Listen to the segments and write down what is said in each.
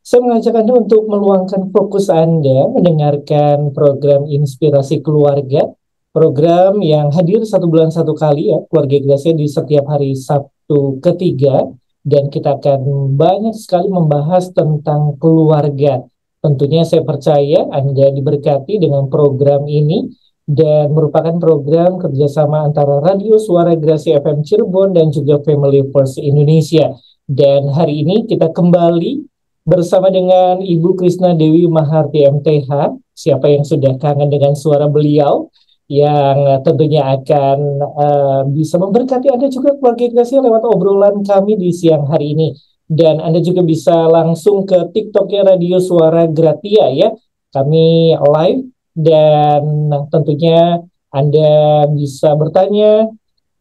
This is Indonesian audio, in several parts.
Saya mengajak Anda untuk meluangkan fokus Anda mendengarkan program Inspirasi Keluarga, program yang hadir 1 bulan 1 kali ya, Keluarga Gracia di setiap hari Sabtu ketiga, dan kita akan banyak sekali membahas tentang keluarga. Tentunya saya percaya Anda diberkati dengan program ini dan merupakan program kerjasama antara Radio Suara Gracia FM Cirebon dan juga Family First Indonesia. Dan hari ini kita kembali bersama dengan Ibu Krisna Dewi Maharti MTH. Siapa yang sudah kangen dengan suara beliau yang tentunya akan bisa memberkati Anda juga keluarga Gracia lewat obrolan kami di siang hari ini. Dan Anda juga bisa langsung ke TikToknya Radio Suara Gratia ya. Kami live dan tentunya Anda bisa bertanya.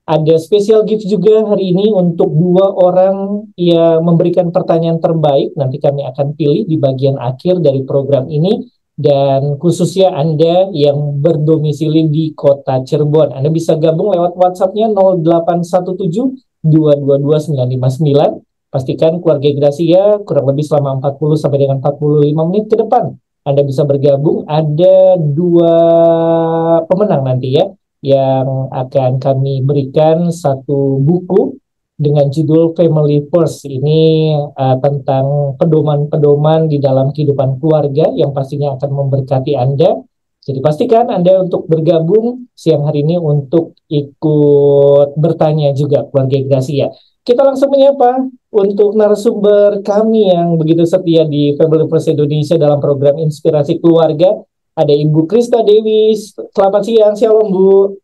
Ada special gift juga hari ini untuk 2 orang yang memberikan pertanyaan terbaik. Nanti kami akan pilih di bagian akhir dari program ini. Dan khususnya Anda yang berdomisili di kota Cirebon, Anda bisa gabung lewat WhatsApp-nya 0817 222 959. Pastikan keluarga Gracia kurang lebih selama 40 sampai dengan 45 menit ke depan Anda bisa bergabung. Ada 2 pemenang nanti ya, yang akan kami berikan satu buku dengan judul Family First. Ini tentang pedoman-pedoman di dalam kehidupan keluarga yang pastinya akan memberkati Anda. Jadi pastikan Anda untuk bergabung siang hari ini untuk ikut bertanya juga keluarga Gracia. Kita langsung menyapa untuk narasumber kami yang begitu setia di Family First Indonesia dalam program Inspirasi Keluarga. Ada Ibu Krisna Dewi. Selamat siang, Shalom Bu.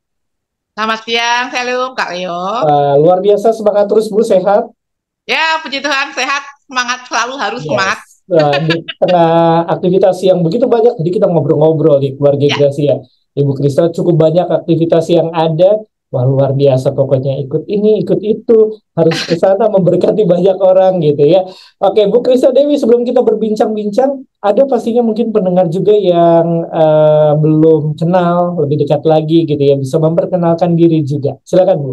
Selamat siang, Shalom Kak Leo. Luar biasa, semangat terus Bu, sehat? Ya, puji Tuhan, sehat, semangat selalu harus semangat. Yes. Di tengah aktivitas yang begitu banyak, jadi kita ngobrol-ngobrol di keluarga Ya. Gracia. Ibu Krisna cukup banyak aktivitas yang ada. Wah, luar biasa pokoknya, ikut ini, ikut itu, harus ke sana memberkati banyak orang gitu ya. Oke, Bu Krisna Dewi, sebelum kita berbincang-bincang, ada pastinya mungkin pendengar juga yang belum kenal lebih dekat lagi gitu ya, bisa memperkenalkan diri juga. Silakan Bu.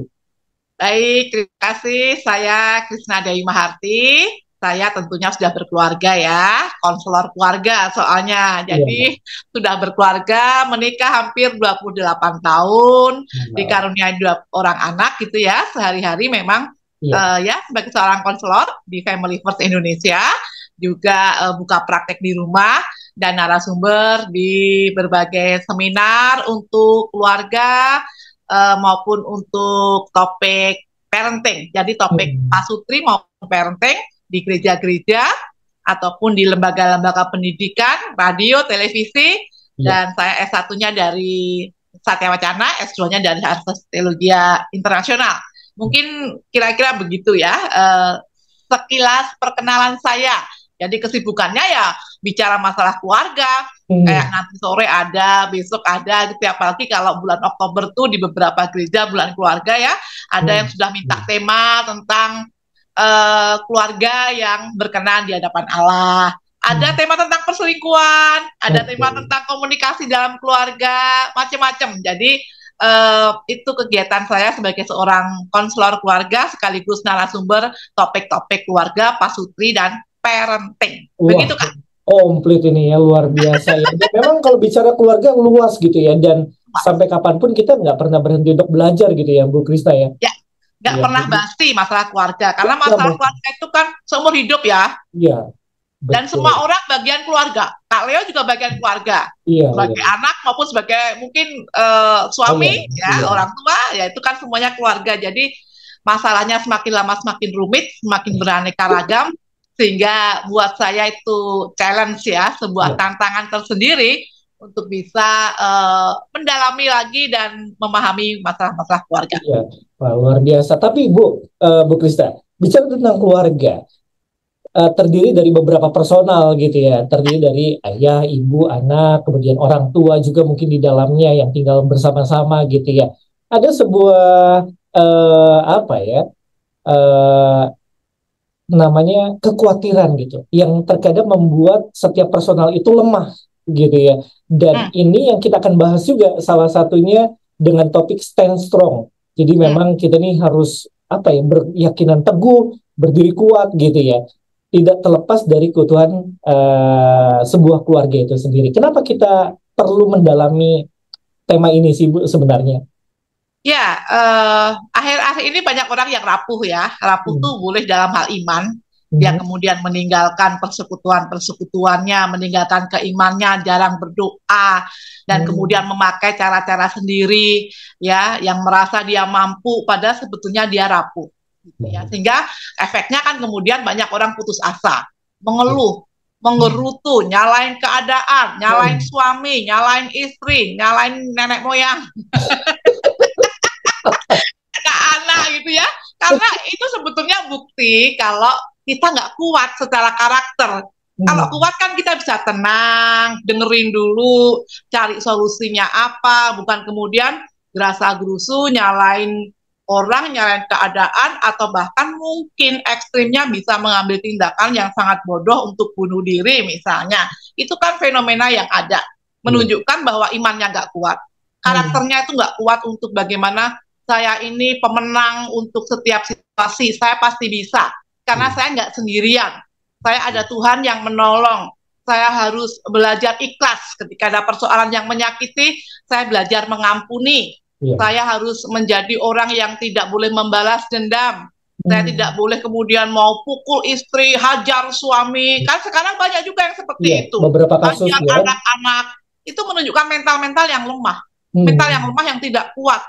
Baik, terima kasih. Saya Krisna Dewi Maharti. Saya tentunya sudah berkeluarga ya, konselor keluarga soalnya. Jadi sudah berkeluarga, menikah hampir 28 tahun, dikaruniai 2 orang anak gitu ya. Sehari-hari memang ya sebagai seorang konselor di Family First Indonesia, juga buka praktek di rumah dan narasumber di berbagai seminar untuk keluarga maupun untuk topik parenting. Jadi topik pasutri maupun parenting di gereja-gereja ataupun di lembaga-lembaga pendidikan, radio, televisi, dan saya S1-nya dari Satya Wacana, S2-nya dari Harvard Teologi Internasional. Mungkin kira-kira begitu ya, sekilas perkenalan saya. Jadi kesibukannya ya bicara masalah keluarga, kayak nanti sore ada, besok ada, gitu. Apalagi kalau bulan Oktober tuh di beberapa gereja bulan keluarga ya, ada yang sudah minta tema tentang keluarga yang berkenan di hadapan Allah. Ada tema tentang perselingkuhan, ada tema tentang komunikasi dalam keluarga, macam-macam. Jadi itu kegiatan saya sebagai seorang konselor keluarga sekaligus narasumber topik-topik keluarga, pasutri, dan parenting. Begitu Kak. Komplit ini ya, luar biasa ya. Dan memang kalau bicara keluarga luas gitu ya, dan sampai kapanpun kita nggak pernah berhenti untuk belajar gitu ya Bu Krisna ya. Ya. Nggak pernah basi masalah keluarga, karena masalah keluarga itu kan seumur hidup ya. Iya. Dan semua orang bagian keluarga. Kak Leo juga bagian keluarga. Sebagai anak maupun sebagai mungkin suami, orang tua, ya itu kan semuanya keluarga. Jadi masalahnya semakin lama semakin rumit, semakin beraneka ragam, sehingga buat saya itu challenge ya, sebuah tantangan tersendiri untuk bisa mendalami lagi dan memahami masalah-masalah keluarga. Iya, wah, luar biasa. Tapi Bu Krisna, bicara tentang keluarga, terdiri dari beberapa personal gitu ya, terdiri dari ayah, ibu, anak, kemudian orang tua juga mungkin di dalamnya yang tinggal bersama-sama gitu ya. Ada sebuah apa ya, namanya kekhawatiran gitu, yang terkadang membuat setiap personal itu lemah gitu ya. Dan ini yang kita akan bahas juga salah satunya dengan topik stand strong. Jadi memang kita nih harus apa ya, berkeyakinan teguh, berdiri kuat gitu ya. tidak terlepas dari keutuhan sebuah keluarga itu sendiri. Kenapa kita perlu mendalami tema ini sih Bu sebenarnya? Ya, akhir-akhir ini banyak orang yang rapuh ya. Rapuh Hmm. tuh boleh dalam hal iman. Dia Mhm. kemudian meninggalkan persekutuan-persekutuannya, meninggalkan keimannya, jarang berdoa, dan Hmm. kemudian memakai cara-cara sendiri, ya, yang merasa dia mampu, padahal sebetulnya dia rapuh. Gitu ya. Hmm. Sehingga efeknya kan kemudian banyak orang putus asa, Hmm. mengeluh, menggerutu, nyalain keadaan, nyalain Hmm. suami, nyalain istri, nyalain nenek moyang, anak-anak gitu ya. Karena itu sebetulnya bukti kalau kita nggak kuat secara karakter. Kalau Hmm. kuat kan kita bisa tenang, dengerin dulu, cari solusinya apa, bukan kemudian gerasa gerusu, nyalain orang, nyalain keadaan, atau bahkan mungkin ekstrimnya bisa mengambil tindakan yang sangat bodoh untuk bunuh diri misalnya. Itu kan fenomena yang ada, Iya. menunjukkan bahwa imannya nggak kuat. Hmm. Karakternya itu nggak kuat untuk bagaimana saya ini pemenang untuk setiap situasi, saya pasti bisa. Karena Hmm. saya nggak sendirian, saya ada Tuhan yang menolong. Saya harus belajar ikhlas ketika ada persoalan yang menyakiti, saya belajar mengampuni. Iya. Saya harus menjadi orang yang tidak boleh membalas dendam. Saya tidak Hmm. boleh kemudian mau pukul istri, hajar suami. Kan sekarang banyak juga yang Iya, seperti itu. beberapa kasus Hajar ya. anak-anak. Itu menunjukkan mental-mental yang lemah. Mental yang Hmm. lemah yang tidak kuat.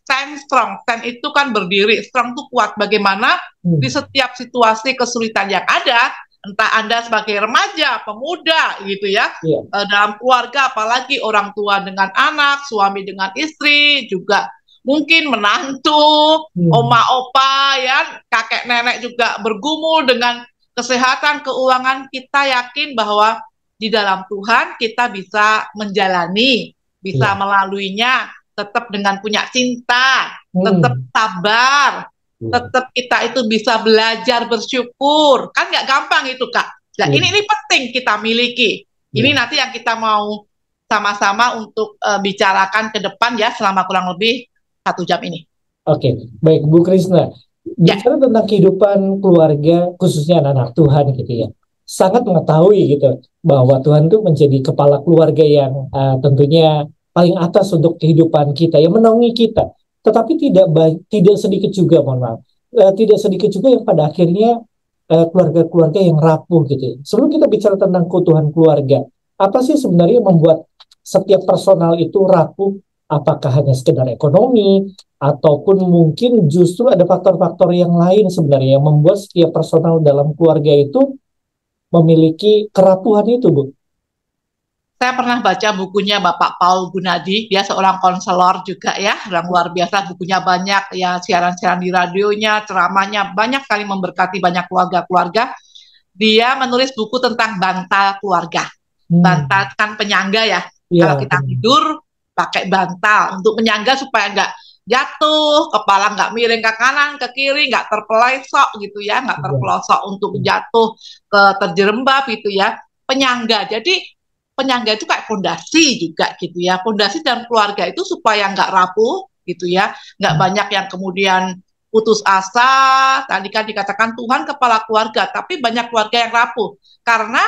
Stand strong. Stand itu kan berdiri. Strong itu kuat. Bagaimana di Hmm. setiap situasi kesulitan yang ada, entah Anda sebagai remaja, pemuda gitu ya, Iya. dalam keluarga, apalagi orang tua dengan anak, suami dengan istri, juga mungkin menantu, oma Hmm. opa ya, kakek nenek juga bergumul dengan kesehatan keuangan. Kita yakin bahwa di dalam Tuhan kita bisa menjalani, bisa Iya. melaluinya, tetap dengan punya cinta, tetap Hmm. sabar, Iya. tetap kita itu bisa belajar bersyukur. Kan nggak gampang itu, Kak. Nah, Iya. ini penting kita miliki. Ini Iya. nanti yang kita mau sama-sama untuk bicarakan ke depan ya, selama kurang lebih 1 jam ini. Oke, baik Bu Krisna. Ya, Bicara tentang kehidupan keluarga, khususnya anak-anak Tuhan gitu ya, sangat mengetahui gitu bahwa Tuhan itu menjadi kepala keluarga yang tentunya paling atas untuk kehidupan kita, yang menaungi kita. Tetapi tidak sedikit juga, mohon maaf, tidak sedikit juga yang pada akhirnya keluarga-keluarga yang rapuh gitu ya. Sebelum kita bicara tentang keutuhan keluarga, apa sih sebenarnya yang membuat setiap personal itu rapuh? Apakah hanya sekedar ekonomi, ataupun mungkin justru ada faktor-faktor yang lain sebenarnya yang membuat setiap personal dalam keluarga itu memiliki kerapuhan itu, Bu? saya pernah baca bukunya Bapak Paul Gunadi. Dia seorang konselor juga ya, orang luar biasa. Bukunya banyak ya, siaran-siaran di radionya, ceramahnya banyak kali memberkati banyak keluarga-keluarga. Dia menulis buku tentang bantal keluarga. Bantal Hmm. kan penyangga ya. Iya, Kalau kita benar. tidur pakai bantal untuk menyangga supaya nggak jatuh, kepala nggak miring ke kanan, ke kiri, nggak terpelesok gitu ya, nggak Iya. terpelosok untuk jatuh ke terjerembab gitu ya. Penyangga. Jadi penyangga itu kayak fondasi juga gitu ya. Fondasi dan keluarga itu supaya nggak rapuh gitu ya, nggak Hmm. banyak yang kemudian putus asa. Tadi kan dikatakan Tuhan kepala keluarga, tapi banyak keluarga yang rapuh karena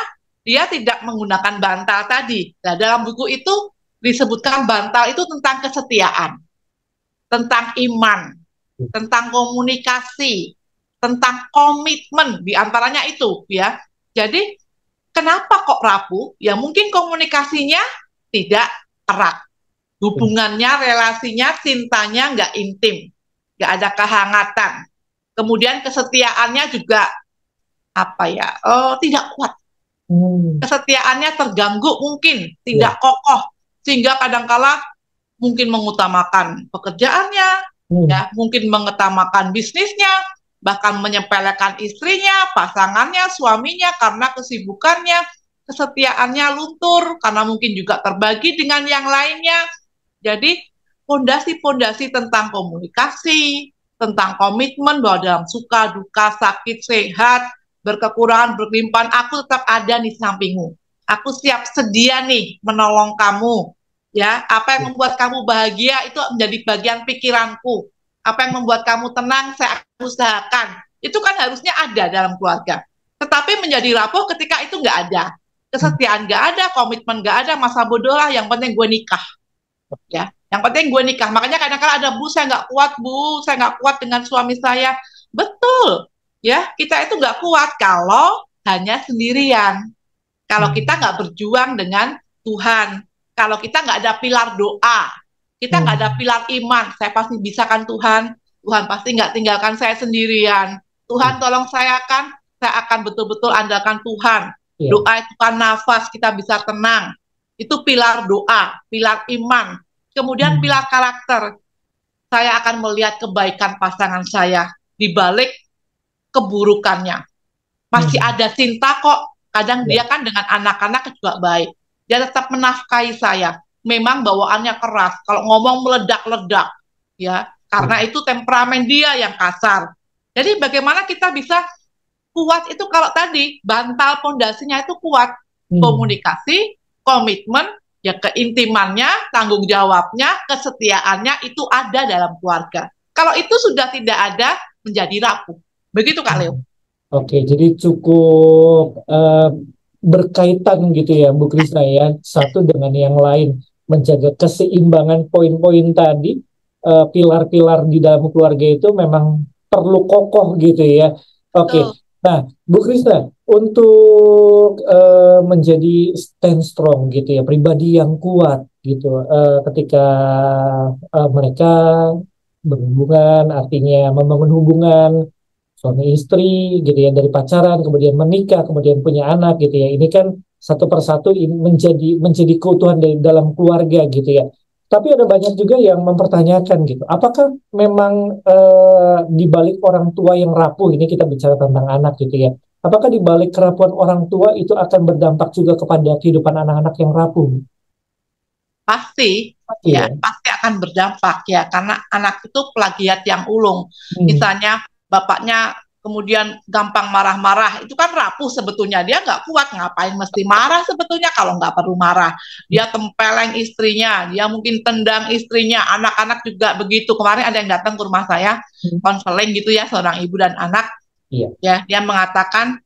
dia tidak menggunakan bantal tadi. Nah, dalam buku itu disebutkan bantal itu tentang kesetiaan, tentang iman, tentang komunikasi, tentang komitmen, diantaranya itu ya. Jadi kenapa kok rapuh? Ya mungkin komunikasinya tidak erat, hubungannya, relasinya, cintanya nggak intim, nggak ada kehangatan. Kemudian kesetiaannya juga apa ya? Oh, tidak kuat. Hmm. Kesetiaannya terganggu mungkin, Iya. tidak kokoh, sehingga kadangkala mungkin mengutamakan pekerjaannya, Hmm. ya, mungkin mengutamakan bisnisnya, bahkan menyepelekan istrinya, pasangannya, suaminya karena kesibukannya, kesetiaannya luntur karena mungkin juga terbagi dengan yang lainnya. Jadi pondasi-pondasi tentang komunikasi, tentang komitmen bahwa dalam suka, duka, sakit, sehat, berkekurangan, berlimpahan, aku tetap ada di sampingmu. Aku siap sedia nih menolong kamu. Ya, apa yang membuat kamu bahagia itu menjadi bagian pikiranku. Apa yang membuat kamu tenang, saya usahakan. Itu kan harusnya ada dalam keluarga. Tetapi menjadi rapuh ketika itu nggak ada. Kesetiaan nggak ada, komitmen nggak ada, masa bodoh lah, yang penting gue nikah. Ya, yang penting gue nikah. Makanya kadang-kadang ada, Bu, saya nggak kuat, Bu, saya nggak kuat dengan suami saya. Betul, ya, kita itu nggak kuat kalau hanya sendirian. Kalau kita nggak berjuang dengan Tuhan, kalau kita nggak ada pilar doa, kita nggak ada pilar iman, saya pasti bisa kan Tuhan, Tuhan pasti nggak tinggalkan saya sendirian. Tuhan tolong saya akan betul-betul andalkan Tuhan. Doa itu kan nafas, kita bisa tenang. Itu pilar doa, pilar iman. Kemudian pilar karakter. Saya akan melihat kebaikan pasangan saya di balik keburukannya. Masih ada cinta kok. Kadang dia kan dengan anak-anak juga baik. Dia tetap menafkahi saya. Memang bawaannya keras. Kalau ngomong meledak-ledak, ya, karena itu temperamen dia yang kasar. Jadi bagaimana kita bisa kuat itu kalau tadi bantal pondasinya itu kuat, komunikasi, komitmen, ya keintimannya, tanggung jawabnya, kesetiaannya itu ada dalam keluarga. Kalau itu sudah tidak ada, menjadi rapuh. Begitu Kak Leo. Oke, jadi cukup berkaitan gitu ya Bu Krisna ya, satu dengan yang lain, menjaga keseimbangan poin-poin tadi, pilar-pilar di dalam keluarga itu memang perlu kokoh gitu ya. Oke, nah Bu Krisna, untuk menjadi stand strong gitu ya, pribadi yang kuat gitu, ketika mereka berhubungan, artinya membangun hubungan suami istri gitu ya, dari pacaran kemudian menikah kemudian punya anak gitu ya, ini kan satu persatu menjadi keutuhan dari dalam keluarga gitu ya. Tapi ada banyak juga yang mempertanyakan gitu, apakah memang di balik orang tua yang rapuh, ini kita bicara tentang anak gitu ya, apakah di balik kerapuhan orang tua itu akan berdampak juga kepada kehidupan anak-anak yang rapuh? Pasti ya, pasti akan berdampak ya, karena anak itu plagiat yang ulung. Misalnya bapaknya kemudian gampang marah-marah, itu kan rapuh sebetulnya, dia nggak kuat, ngapain mesti marah sebetulnya kalau nggak perlu marah. Dia tempeleng istrinya, dia mungkin tendang istrinya, anak-anak juga begitu. Kemarin ada yang datang ke rumah saya, konseling gitu ya, seorang ibu dan anak, ya, dia mengatakan,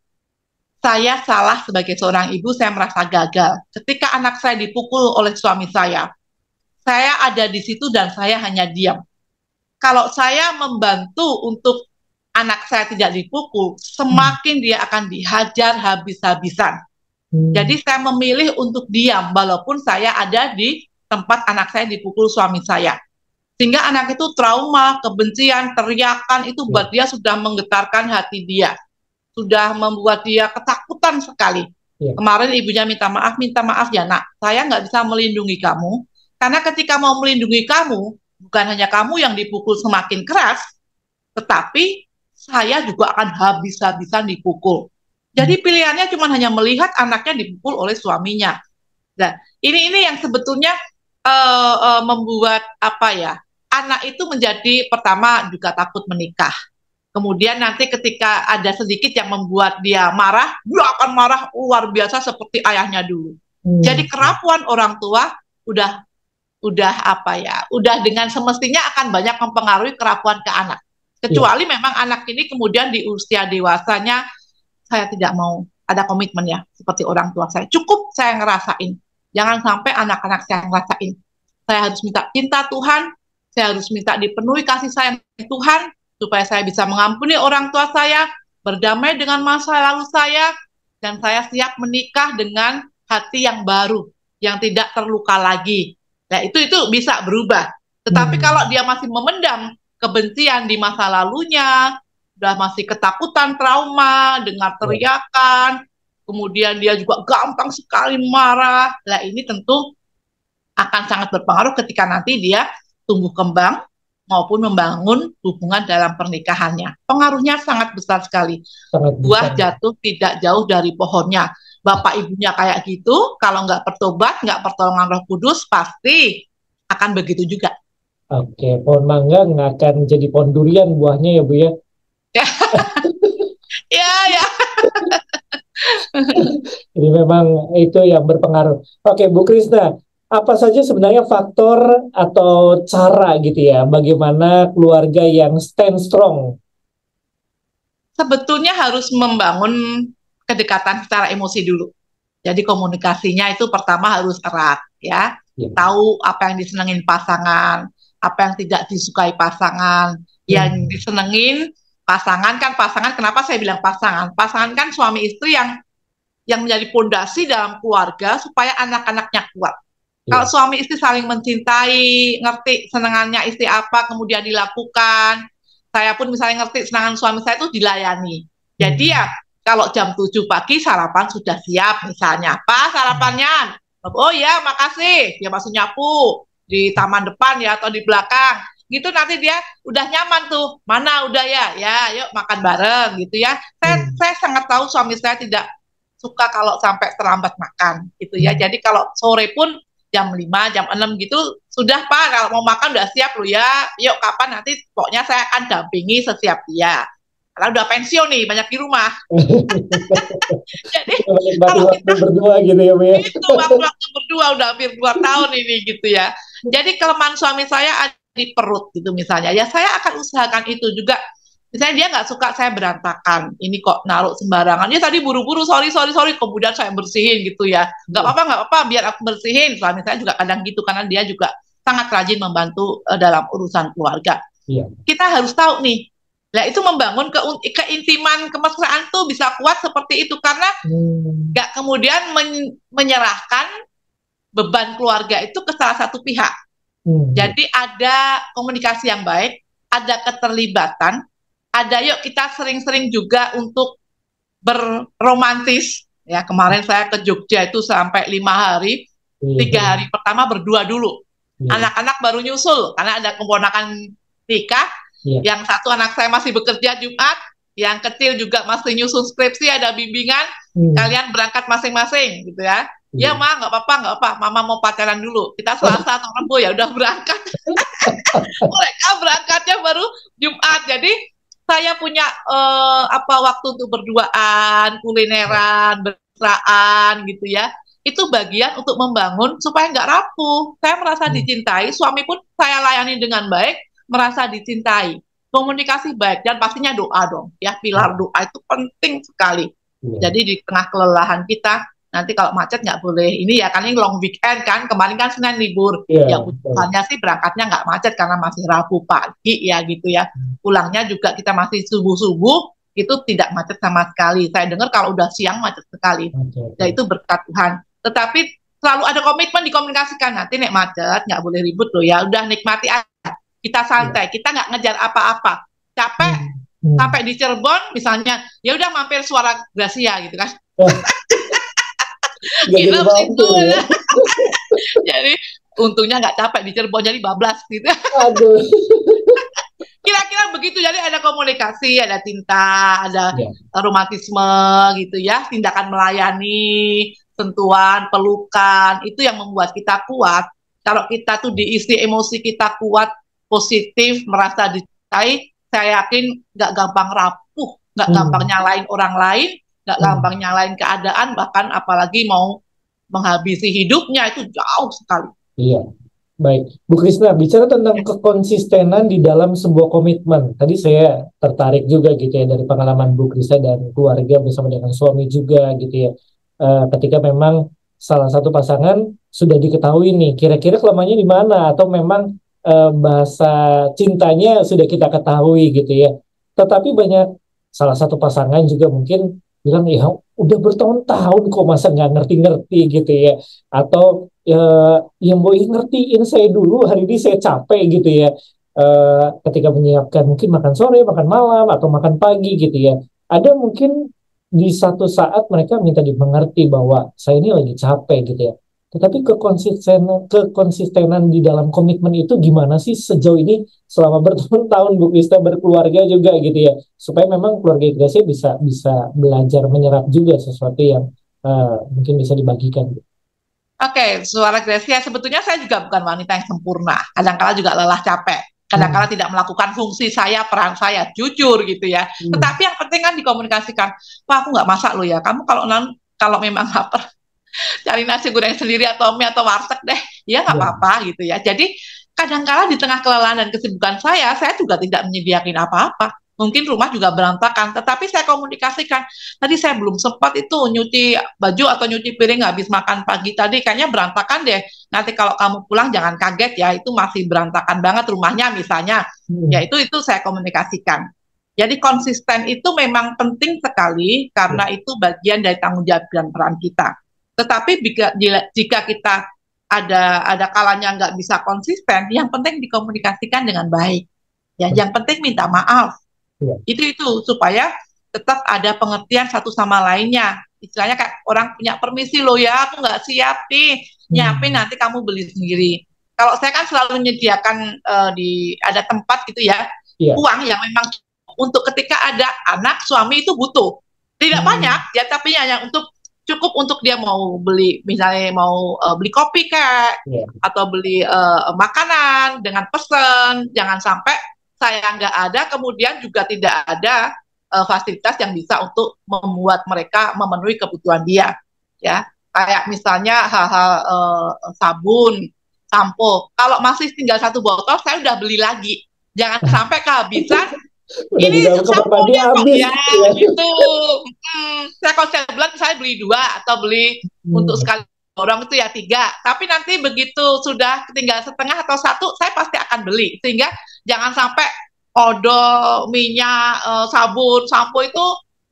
saya salah sebagai seorang ibu, saya merasa gagal. Ketika anak saya dipukul oleh suami saya ada di situ dan saya hanya diam. Kalau saya membantu untuk anak saya tidak dipukul, semakin dia akan dihajar habis-habisan. Jadi saya memilih untuk diam, walaupun saya ada di tempat anak saya dipukul suami saya. Sehingga anak itu trauma, kebencian, teriakan, itu buat dia sudah menggetarkan hati dia. Sudah membuat dia ketakutan sekali. Kemarin ibunya minta maaf ya nak, saya nggak bisa melindungi kamu, karena ketika mau melindungi kamu, bukan hanya kamu yang dipukul semakin keras, tetapi saya juga akan habis-habisan dipukul. Jadi pilihannya cuma hanya melihat anaknya dipukul oleh suaminya. Nah, ini yang sebetulnya membuat anak itu menjadi pertama juga takut menikah. Kemudian nanti ketika ada sedikit yang membuat dia marah, dia akan marah luar biasa seperti ayahnya dulu. Jadi kerapuhan orang tua udah dengan semestinya akan banyak mempengaruhi kerapuhan ke anak. Kecuali memang anak ini kemudian di usia dewasanya, saya tidak mau ada komitmen ya, seperti orang tua saya. Cukup saya ngerasain. Jangan sampai anak-anak saya ngerasain. Saya harus minta cinta Tuhan, saya harus minta dipenuhi kasih sayang Tuhan, supaya saya bisa mengampuni orang tua saya, berdamai dengan masa lalu saya, dan saya siap menikah dengan hati yang baru, yang tidak terluka lagi. Nah, itu bisa berubah. Tetapi kalau dia masih memendam kebencian di masa lalunya, sudah masih ketakutan, trauma, dengar teriakan, kemudian dia juga gampang sekali marah, nah ini tentu akan sangat berpengaruh ketika nanti dia tumbuh kembang, maupun membangun hubungan dalam pernikahannya. Pengaruhnya sangat besar sekali. Buah jatuh tidak jauh dari pohonnya. Bapak ibunya kayak gitu, kalau nggak bertobat, nggak pertolongan Roh Kudus, pasti akan begitu juga. Oke, pohon mangga nggak akan jadi pohon durian buahnya ya Bu ya? Ya. Jadi memang itu yang berpengaruh. Oke, Bu Krisna, apa saja sebenarnya faktor atau cara gitu ya, bagaimana keluarga yang stand strong? Sebetulnya harus membangun kedekatan secara emosi dulu. Jadi komunikasinya itu pertama harus erat ya. Ya. Tahu apa yang disenengin pasangan, apa yang tidak disukai pasangan. Yang disenengin pasangan kan pasangan, kenapa saya bilang pasangan? Pasangan kan suami istri yang menjadi pondasi dalam keluarga supaya anak-anaknya kuat. Kalau suami istri saling mencintai, ngerti senangannya istri apa, kemudian dilakukan. Saya pun misalnya ngerti senangan suami saya itu dilayani. Jadi ya kalau jam 7 pagi sarapan sudah siap misalnya. Pak, sarapannya. Oh ya, makasih. Dia masuk nyapu di taman depan ya atau di belakang. Gitu nanti dia udah nyaman tuh. Mana udah ya? Ya, yuk makan bareng gitu ya. Saya sangat tahu suami saya tidak suka kalau sampai terlambat makan gitu ya. Jadi kalau sore pun jam 5, jam 6 gitu, sudah Pak, kalau mau makan udah siap loh ya, yuk kapan nanti, pokoknya saya akan dampingi setiap dia. Karena udah pensiun nih, banyak di rumah. Jadi, kalau kita berdua gitu ya, Bu. Itu waktu berdua, udah hampir 2 tahun ini gitu ya. Jadi kelemahan suami saya ada di perut gitu misalnya, ya saya akan usahakan itu juga. Misalnya dia nggak suka saya berantakan, ini kok naruh sembarangan. Dia tadi buru-buru, sorry, kemudian saya bersihin gitu ya. Nggak apa-apa, biar aku bersihin. Suami saya juga kadang gitu, karena dia juga sangat rajin membantu dalam urusan keluarga. Iya. Kita harus tahu nih, nah itu membangun keintiman, kemesraan tuh bisa kuat seperti itu, karena nggak kemudian menyerahkan beban keluarga itu ke salah satu pihak. Jadi ada komunikasi yang baik, ada keterlibatan, ada yuk kita sering-sering juga untuk berromantis. Ya kemarin saya ke Jogja itu sampai 5 hari, 3 hari pertama berdua dulu. Anak-anak baru nyusul karena ada keponakan nikah. Yang satu anak saya masih bekerja Jumat, yang kecil juga masih nyusun skripsi, ada bimbingan. Kalian berangkat masing-masing gitu ya. Ya Ma, nggak apa-apa, Mama mau pacaran dulu. Kita Selasa atau Rabu ya udah berangkat. Mereka berangkatnya baru Jumat. Jadi saya punya waktu untuk berduaan, kulineran, bermesraan gitu ya. Itu bagian untuk membangun supaya nggak rapuh. Saya merasa dicintai, suami pun saya layani dengan baik, merasa dicintai. Komunikasi baik dan pastinya doa dong. Ya, pilar doa itu penting sekali. Jadi di tengah kelelahan kita, nanti kalau macet nggak boleh ini ya, kan ini long weekend kan, kemarin kan Senin libur. Ya ujuannya sih berangkatnya nggak macet karena masih Rabu pagi ya gitu ya. Pulangnya juga kita masih subuh-subuh, itu tidak macet sama sekali. Saya dengar kalau udah siang macet sekali. Ya itu berkat Tuhan. Tetapi selalu ada komitmen dikomunikasikan, nanti nek macet nggak boleh ribut loh ya, udah nikmati aja. Kita santai, kita nggak ngejar apa-apa. Capek sampai di Cirebon misalnya, ya udah mampir Suara Gracia gitu kan. Gitu itu ya. Jadi untungnya nggak capek di Cirebon, jadi bablas gitu. Aduh. Kira-kira begitu, jadi ada komunikasi, ada cinta, ada romantisme gitu ya, tindakan melayani, sentuhan, pelukan, itu yang membuat kita kuat. Kalau kita tuh diisi emosi kita kuat, positif, merasa dicintai, saya yakin nggak gampang rapuh, nggak gampang nyalain orang lain, nggak gampang nyalain keadaan, bahkan apalagi mau menghabisi hidupnya, itu jauh sekali. Iya, baik. Bu Krisna, bicara tentang kekonsistenan di dalam sebuah komitmen. Tadi saya tertarik juga gitu ya dari pengalaman Bu Krisna dan keluarga bersama dengan suami juga gitu ya. Ketika memang salah satu pasangan sudah diketahui nih, kira-kira kelemahannya di mana, atau memang bahasa cintanya sudah kita ketahui gitu ya. Tetapi banyak salah satu pasangan juga mungkin bilang, ya udah bertahun-tahun kok masa nggak ngerti-ngerti gitu ya. Atau yang mau ngertiin saya dulu, hari ini saya capek gitu ya. Ketika menyiapkan mungkin makan sore, makan malam, atau makan pagi gitu ya. Ada mungkin di satu saat mereka minta dimengerti bahwa saya ini lagi capek gitu ya. Tetapi kekonsistenan di dalam komitmen itu gimana sih sejauh ini selama bertahun-tahun Bu Krisna berkeluarga juga gitu ya, supaya memang keluarga Gracia bisa belajar menyerap juga sesuatu yang mungkin bisa dibagikan. Oke, Suara Gracia, sebetulnya saya juga bukan wanita yang sempurna. Kadang-kala juga lelah, capek. Kadang-kala tidak melakukan fungsi saya, peran saya, jujur gitu ya. Tetapi yang penting kan dikomunikasikan. Pak, aku nggak masak lo ya. Kamu kalau memang lapar, cari nasi goreng sendiri atau mie atau warteg deh, ya nggak apa-apa gitu ya. Jadi kadang-kala di tengah kelelahan dan kesibukan saya juga tidak menyediakan apa-apa. mungkin rumah juga berantakan, tetapi saya komunikasikan, tadi saya belum sempat itu nyuci baju atau nyuci piring habis makan pagi tadi, kayaknya berantakan deh. Nanti kalau kamu pulang jangan kaget ya, itu masih berantakan banget rumahnya misalnya. Ya itu saya komunikasikan. Jadi konsisten itu memang penting sekali karena itu bagian dari tanggung jawab dan peran kita. Tetapi jika kita ada kalanya nggak bisa konsisten, yang penting dikomunikasikan dengan baik. Ya, yang penting minta maaf. Itu supaya tetap ada pengertian satu sama lainnya. Istilahnya kayak orang punya permisi loh ya, aku nggak siap nih, nyiapin nanti kamu beli sendiri. Kalau saya kan selalu menyediakan ada tempat gitu ya, uang yang memang untuk ketika ada anak suami itu butuh, tidak banyak ya, tapi hanya cukup untuk dia mau beli, misalnya mau beli kopi kayak atau beli makanan dengan pesen. Jangan sampai saya nggak ada, kemudian juga tidak ada fasilitas yang bisa untuk membuat mereka memenuhi kebutuhan dia, ya. Kayak misalnya hal-hal sabun, sampo. Kalau masih tinggal satu botol, saya udah beli lagi. Jangan sampai kehabisan. Ini samponya kok ya, gitu. Kalau saya bilang saya beli 2 atau beli untuk sekali orang itu ya 3. Tapi nanti begitu sudah tinggal setengah atau 1, saya pasti akan beli. Sehingga jangan sampai odol, minyak, sabun, sampo itu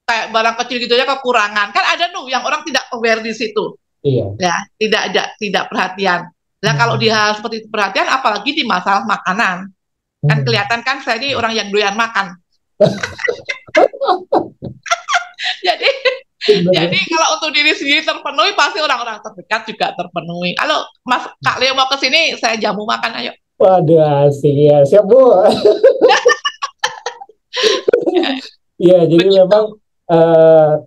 kayak barang kecil gitu aja kekurangan. Kan ada yang orang tidak aware di situ. Ya, tidak perhatian. Nah, kalau dia seperti itu perhatian, apalagi di masalah makanan. Kan kelihatan kan saya ini orang yang doyan makan. jadi kalau untuk diri sendiri terpenuhi, pasti orang-orang terdekat juga terpenuhi. Halo, Mas Kak Leo mau ke sini, saya jamu makan, ayo. Waduh, asik ya, siap Bu. Ya, jadi memang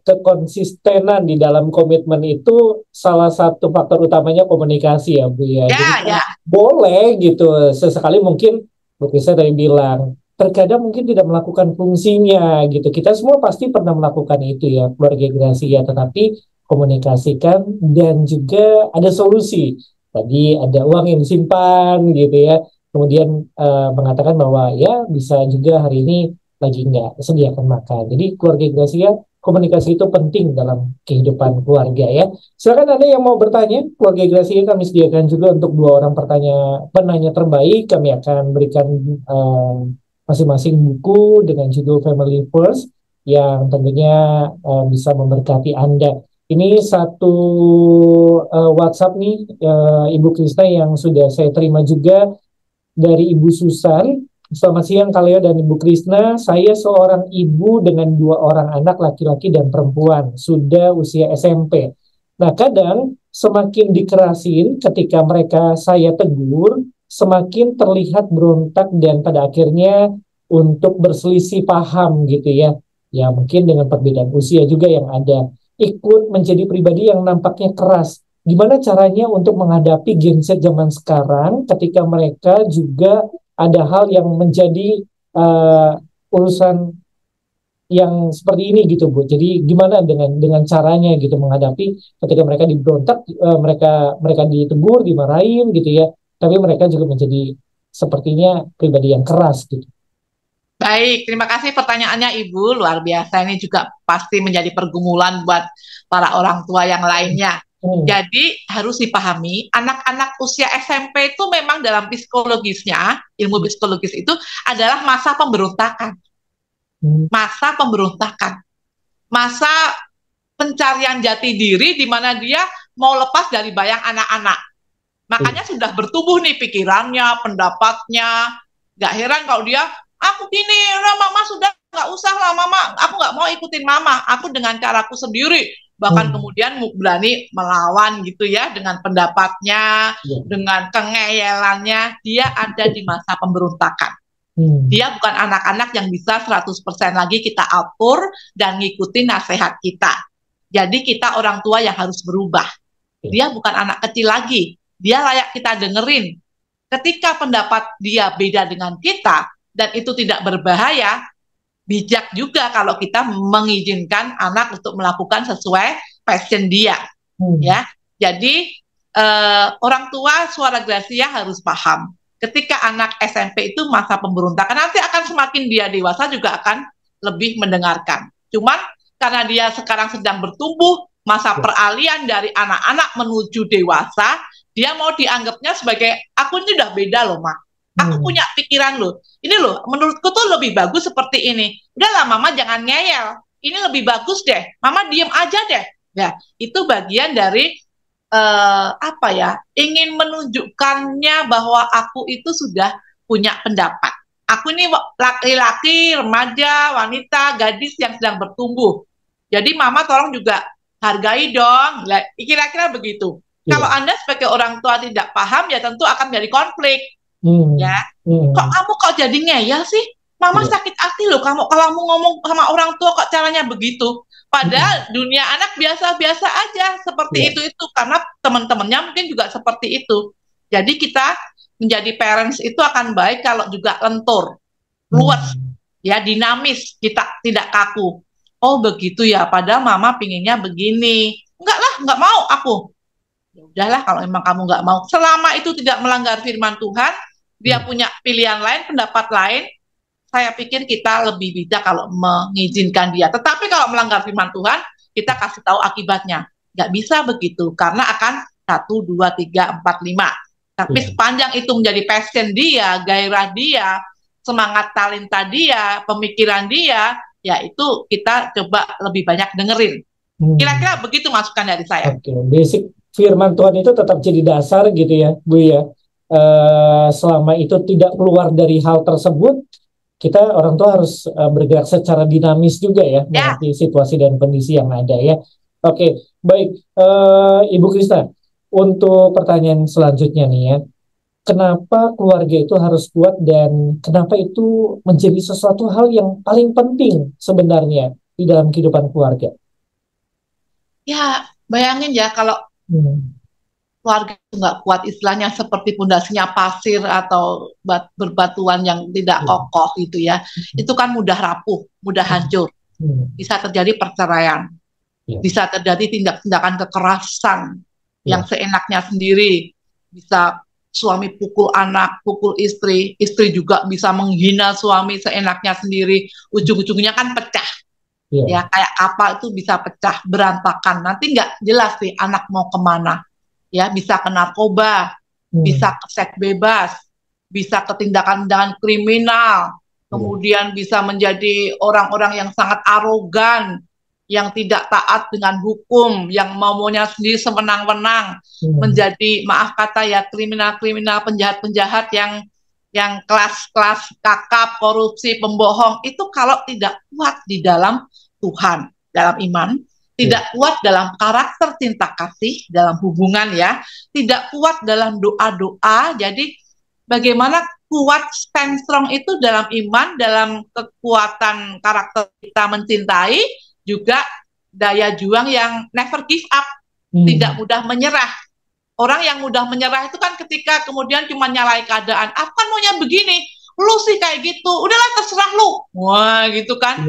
kekonsistenan di dalam komitmen itu salah satu faktor utamanya komunikasi ya Bu ya. Jadi boleh gitu, sesekali mungkin Bu Krista tadi bilang, terkadang mungkin tidak melakukan fungsinya gitu. Kita semua pasti pernah melakukan itu ya, keluarga Gracia, tetapi komunikasikan dan juga ada solusi. Tadi ada uang yang disimpan gitu ya, kemudian mengatakan bahwa ya bisa juga hari ini lagi nggak sediakan makan. Jadi keluarga Gracia, komunikasi itu penting dalam kehidupan keluarga ya. Silakan Anda yang mau bertanya, keluarga Gracia kami sediakan juga untuk 2 orang penanya terbaik. Kami akan berikan masing-masing buku dengan judul Family First yang tentunya bisa memberkati Anda. Ini satu WhatsApp nih Ibu Krista yang sudah saya terima juga dari Ibu Susan. Selamat siang Kak Leo dan Ibu Krishna. Saya seorang ibu dengan 2 orang anak laki-laki dan perempuan, sudah usia SMP. Nah, kadang semakin dikerasin ketika mereka saya tegur, semakin terlihat berontak dan pada akhirnya untuk berselisih paham gitu ya. Ya mungkin dengan perbedaan usia juga yang ada. Ikut menjadi pribadi yang nampaknya keras. Gimana caranya untuk menghadapi Gen Z zaman sekarang ketika mereka juga ada hal yang menjadi urusan yang seperti ini gitu Bu. Jadi gimana dengan caranya gitu menghadapi ketika mereka diberontak, mereka ditegur, dimarahin gitu ya. Tapi mereka juga menjadi sepertinya pribadi yang keras gitu. Baik, terima kasih pertanyaannya Ibu, luar biasa. Ini juga pasti menjadi pergumulan buat para orang tua yang lainnya. Jadi harus dipahami, anak-anak usia SMP itu memang dalam psikologisnya, ilmu psikologis itu adalah masa pemberontakan. Masa pemberontakan. Masa pencarian jati diri di mana dia mau lepas dari bayang anak-anak. Makanya sudah bertumbuh nih pikirannya, pendapatnya. Gak heran kalau dia, aku gini, mama sudah gak usah lah mama, aku gak mau ikutin mama, aku dengan caraku sendiri. Bahkan kemudian berani melawan gitu ya dengan pendapatnya, dengan kengeyelannya. Dia ada di masa pemberontakan. Dia bukan anak-anak yang bisa 100% lagi kita atur dan ngikutin nasihat kita. Jadi kita orang tua yang harus berubah. Dia bukan anak kecil lagi. Dia layak kita dengerin. Ketika pendapat dia beda dengan kita dan itu tidak berbahaya, bijak juga kalau kita mengizinkan anak untuk melakukan sesuai passion dia, ya. Jadi orang tua Suara Gracia harus paham ketika anak SMP itu masa pemberontakan, nanti akan semakin dia dewasa juga akan lebih mendengarkan. Cuman karena dia sekarang sedang bertumbuh, masa peralihan dari anak-anak menuju dewasa, dia mau dianggapnya sebagai, aku ini udah beda loh, Mak. Aku punya pikiran loh. Ini loh, menurutku tuh lebih bagus seperti ini. Udahlah, Mama jangan ngeyel. Ini lebih bagus deh. Mama diem aja deh. Ya, itu bagian dari apa ya? Ingin menunjukkannya bahwa aku itu sudah punya pendapat. Aku ini laki-laki, remaja, wanita, gadis yang sedang bertumbuh. Jadi Mama tolong juga hargai dong. Kira-kira begitu. Kalau Anda sebagai orang tua tidak paham, ya tentu akan jadi konflik. Ya, kok kamu kok jadi ngeyel sih? Mama sakit hati loh kamu kalau kamu ngomong sama orang tua kok caranya begitu. Padahal dunia anak biasa-biasa aja seperti itu karena teman-temannya mungkin juga seperti itu. Jadi kita menjadi parents itu akan baik kalau juga lentur, luas, ya dinamis, kita tidak kaku. Oh begitu ya, padahal mama pinginnya begini. Enggak lah, enggak mau aku. Ya udahlah kalau memang kamu enggak mau. Selama itu tidak melanggar firman Tuhan, dia punya pilihan lain, pendapat lain, saya pikir kita lebih bijak kalau mengizinkan dia. Tetapi kalau melanggar firman Tuhan, kita kasih tahu akibatnya. Nggak bisa begitu, karena akan 1, 2, 3, 4, 5. Tapi sepanjang itu menjadi passion dia, gairah dia, semangat talenta dia, pemikiran dia, ya itu kita coba lebih banyak dengerin. Kira-kira begitu masukan dari saya. Basic firman Tuhan itu tetap jadi dasar gitu ya, Bu ya. Selama itu tidak keluar dari hal tersebut, kita orang tua harus bergerak secara dinamis juga ya, mengerti situasi dan kondisi yang ada ya. Oke, baik, Ibu Krista, untuk pertanyaan selanjutnya nih ya, kenapa keluarga itu harus kuat dan kenapa itu menjadi sesuatu hal yang paling penting sebenarnya di dalam kehidupan keluarga? Ya, bayangin ya kalau keluarga itu nggak kuat, istilahnya seperti pondasinya pasir atau berbatuan yang tidak kokoh gitu ya, itu kan mudah rapuh, mudah hancur, bisa terjadi perceraian, bisa terjadi tindak-tindakan kekerasan yang seenaknya sendiri, bisa suami pukul anak, pukul istri, istri juga bisa menghina suami seenaknya sendiri, ujung-ujungnya kan pecah. Ya kayak kapal itu bisa pecah, berantakan, nanti nggak jelas sih anak mau kemana. Ya, bisa ke narkoba, bisa ke seks bebas, bisa ke tindakan-tindakan kriminal, kemudian bisa menjadi orang-orang yang sangat arogan, yang tidak taat dengan hukum, yang maunya sendiri semenang-menang, menjadi, maaf kata ya, kriminal-kriminal, penjahat-penjahat yang kelas-kelas kakap, korupsi, pembohong, itu kalau tidak kuat di dalam Tuhan, dalam iman, tidak kuat dalam karakter cinta kasih, dalam hubungan ya, tidak kuat dalam doa-doa. Jadi bagaimana kuat, stand strong itu dalam iman, dalam kekuatan karakter kita mencintai, juga daya juang yang never give up, tidak mudah menyerah. Orang yang mudah menyerah itu kan ketika kemudian cuma nyalahi keadaan, aku kan maunya begini, lu sih kayak gitu, udahlah terserah lu, wah gitu kan,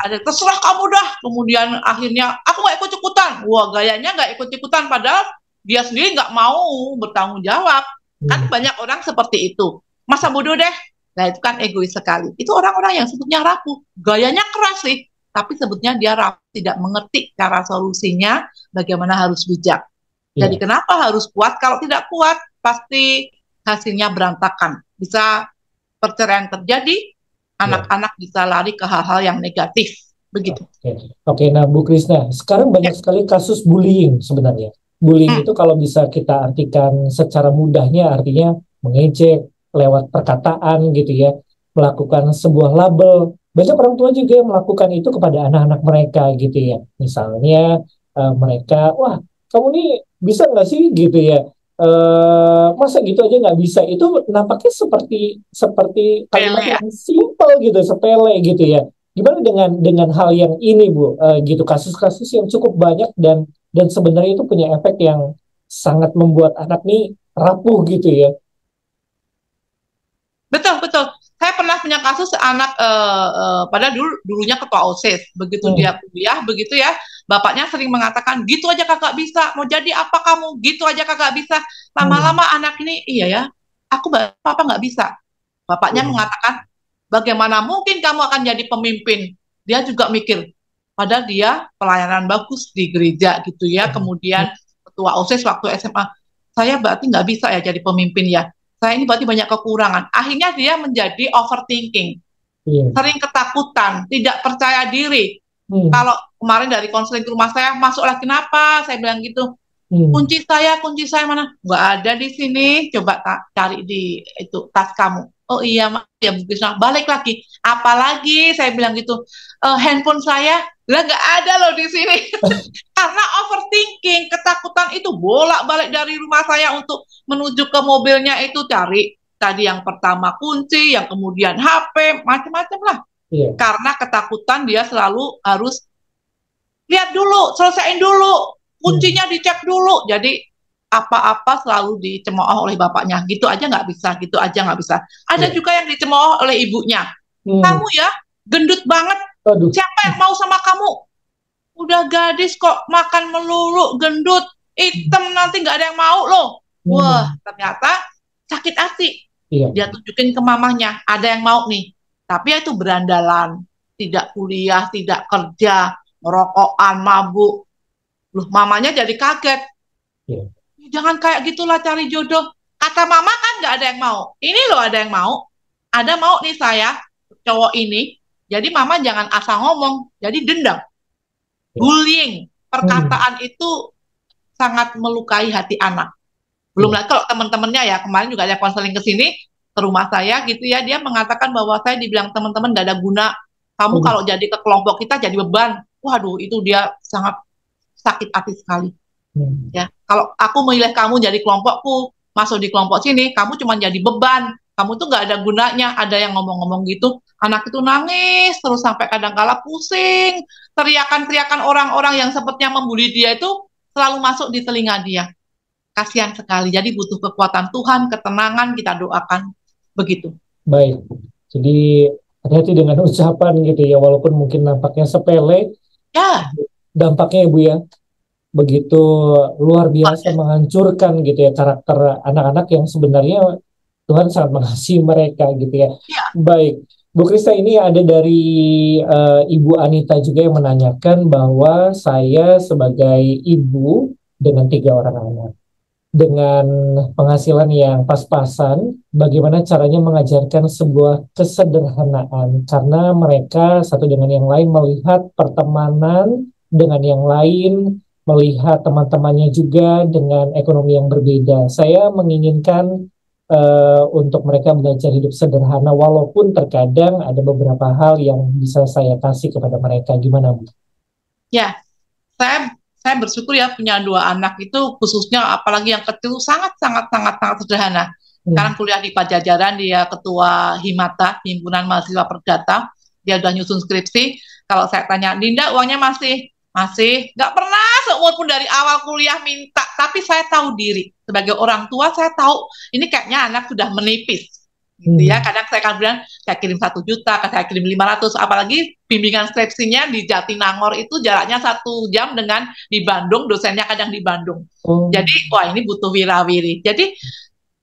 ada terserah kamu dah, kemudian akhirnya aku nggak ikut-ikutan, wah gayanya nggak ikut-ikutan, padahal dia sendiri nggak mau bertanggung jawab, kan banyak orang seperti itu, masa bodoh deh, nah itu kan egois sekali, itu orang-orang yang sebetulnya rapuh, gayanya keras sih, tapi sebetulnya dia rapuh, tidak mengerti cara solusinya, bagaimana harus bijak. Jadi kenapa harus kuat? Kalau tidak kuat, pasti hasilnya berantakan. Bisa perceraian terjadi, anak-anak bisa lari ke hal-hal yang negatif. Begitu. Oke, nah Bu Krishna, sekarang banyak sekali kasus bullying sebenarnya. Bullying itu kalau bisa kita artikan secara mudahnya, artinya mengejek lewat perkataan gitu ya, melakukan sebuah label. Banyak orang tua juga yang melakukan itu kepada anak-anak mereka gitu ya. Misalnya mereka, wah kamu nih bisa nggak sih gitu ya, masa gitu aja nggak bisa, itu nampaknya seperti kalimat yang simple gitu, sepele gitu ya. Gimana dengan hal yang ini Bu, gitu, kasus-kasus yang cukup banyak dan sebenarnya itu punya efek yang sangat membuat anak nih rapuh gitu ya. Betul, betul. Saya pernah punya kasus anak, padahal dulunya ketua OSIS, begitu dia kuliah, begitu ya, bapaknya sering mengatakan, gitu aja kagak bisa, mau jadi apa kamu, gitu aja kagak bisa. Lama-lama anak ini, iya ya, Papa nggak bisa. Bapaknya Iya. mengatakan, bagaimana mungkin kamu akan jadi pemimpin? Dia juga mikir, padahal dia pelayanan bagus di gereja gitu ya, kemudian ketua OSIS waktu SMA. Saya berarti nggak bisa ya jadi pemimpin ya. Saya ini berarti banyak kekurangan. Akhirnya dia menjadi overthinking, Iya. sering ketakutan, tidak percaya diri. Hmm. Kalau kemarin dari konseling ke rumah saya, masuklah kenapa? Saya bilang gitu, Hmm. kunci saya mana? Nggak ada di sini. Coba cari di itu tas kamu. Oh iya, ya Bu Krisna. Balik lagi. Apalagi saya bilang gitu. Handphone saya lah nggak ada loh di sini. Karena overthinking, ketakutan itu bolak-balik dari rumah saya untuk menuju ke mobilnya itu cari. Tadi yang pertama kunci, yang kemudian HP, macam-macam lah. Iya. Karena ketakutan dia selalu harus lihat dulu, selesaiin dulu, Hmm. kuncinya dicek dulu. Jadi apa-apa selalu dicemooh oleh bapaknya. Gitu aja nggak bisa, gitu aja nggak bisa. Ada Iya. juga yang dicemooh oleh ibunya. Hmm. Kamu ya gendut banget. Aduh. Siapa yang mau sama kamu? Udah gadis kok makan melulu, gendut, hitam nanti nggak ada yang mau loh. Wah, Hmm. ternyata sakit hati. Iya. Dia tunjukin ke mamanya, ada yang mau nih. Tapi ya itu berandalan, tidak kuliah, tidak kerja, merokokan, mabuk. Loh, mamanya jadi kaget. Iya. Jangan kayak gitulah cari jodoh. Kata mama kan nggak ada yang mau. Ini loh ada yang mau. Ada mau nih saya, cowok ini. Jadi mama jangan asal ngomong. Jadi dendam. Iya. Bullying. Hmm. Perkataan itu sangat melukai hati anak. Belum Iya. lagi kalau teman-temannya ya. Kemarin juga ada konseling ke sini, ke rumah saya gitu ya. Dia mengatakan bahwa saya dibilang teman-teman gak ada guna. Kamu Aduh. kalau jadi ke kelompok kita jadi beban. Waduh, itu dia sangat sakit hati sekali. Hmm. Ya, kalau aku memilih kamu jadi kelompokku, masuk di kelompok sini, kamu cuma jadi beban. Kamu tuh nggak ada gunanya. Ada yang ngomong-ngomong gitu, anak itu nangis terus sampai kadang-kala pusing. Teriakan-teriakan orang-orang yang sepertinya membuli dia itu selalu masuk di telinga dia. Kasihan sekali. Jadi butuh kekuatan Tuhan, ketenangan kita doakan begitu. Baik. Jadi hati-hati dengan ucapan gitu ya, walaupun mungkin nampaknya sepele, Ya, dampaknya ya Bu ya, begitu luar biasa menghancurkan gitu ya karakter anak-anak yang sebenarnya Tuhan sangat mengasihi mereka gitu ya. ya, Baik, Bu Krista, ini ada dari Ibu Anita juga yang menanyakan bahwa saya sebagai ibu dengan 3 orang anak, dengan penghasilan yang pas-pasan, bagaimana caranya mengajarkan sebuah kesederhanaan karena mereka satu dengan yang lain melihat pertemanan dengan yang lain, melihat teman-temannya juga dengan ekonomi yang berbeda. Saya menginginkan untuk mereka belajar hidup sederhana, walaupun terkadang ada beberapa hal yang bisa saya kasih kepada mereka. Gimana, Bu? ya. Saya bersyukur ya punya 2 anak itu, khususnya apalagi yang kecil sangat sangat sangat sangat sederhana. Sekarang Hmm. kuliah di Pajajaran, dia ketua Himata, Himpunan Mahasiswa Perdata. Dia udah nyusun skripsi. Kalau saya tanya, Dinda uangnya masih nggak pernah seumur pun dari awal kuliah minta. Tapi saya tahu diri sebagai orang tua, saya tahu ini kayaknya anak sudah menipis gitu ya. Hmm. Kadang saya akan bilang saya kirim 1 juta, saya kirim 500, apalagi bimbingan skripsinya di Jatinangor itu jaraknya 1 jam dengan di Bandung, dosennya kadang di Bandung. Oh. Jadi wah ini butuh wirawiri. Jadi